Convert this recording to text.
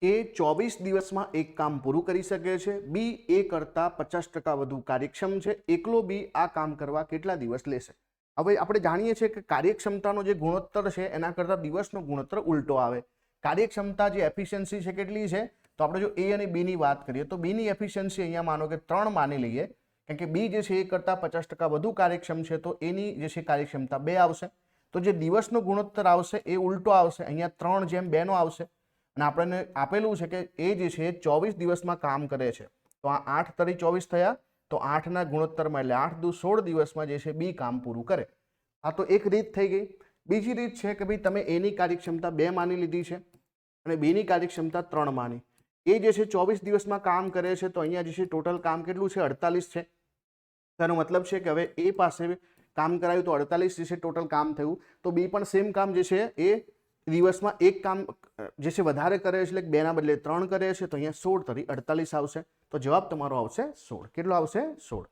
એ 24 દિવસમાં એક કામ પૂરું કરી શકે છે, બી એ કરતાં 50% વધુ કાર્યક્ષમ છે, એકલો બી આ કામ કરવા કેટલા દિવસ લેશે? હવે આપણે જાણીએ છીએ કે કાર્યક્ષમતાનો જે ગુણોત્તર છે એના કરતાં દિવસનો ગુણોત્તર ઉલટો આવે. કાર્યક્ષમતા જે એફિશિયન્સી છે કેટલી છે? તો આપણે જો એ અને બીની વાત કરીએ તો બીની એફિશિયન્સી અહીંયા માનો કે 3 માની લઈએ, કારણ કે બી જે છે એ કરતાં 50% વધુ કાર્યક્ષમ છે, તો એની જે છે કાર્યક્ષમતા 2 આવશે. તો જે દિવસનો ગુણોત્તર આવશે એ ઉલટો આવશે, અહીંયા 3:2 નો આવશે. અને આપણને આપેલું છે કે એ જે છે 24 દિવસમાં કામ કરે છે, તો આ 8 તરી 24 થયા, તો 8ના ગુણોત્તરમાં એટલે 8 દુ 16 દિવસમાં જે છે બી કામ પૂરું કરે. આ તો એક રીત થઈ ગઈ. બીજી રીત છે કે ભાઈ તમે એની કાર્યક્ષમતા 2 માની લીધી છે અને બીની કાર્યક્ષમતા 3 માની. એ જે છે 24 દિવસમાં કામ કરે છે, તો અહીંયા જે છે ટોટલ કામ કેટલું છે? 48 છે. તેનો મતલબ છે કે હવે એ પાસે કામ કરાયું તો 48 જે છે ટોટલ કામ થયું. તો બી પણ સેમ કામ જે છે એ દિવસમાં એક કામ જે છે વધારે કરે છે, એટલે 2 ના બદલે 3 કરે છે, તો અહીંયા 16 તરી 48 આવશે. તો જવાબ તમારો આવશે 16. કેટલો આવશે? 16.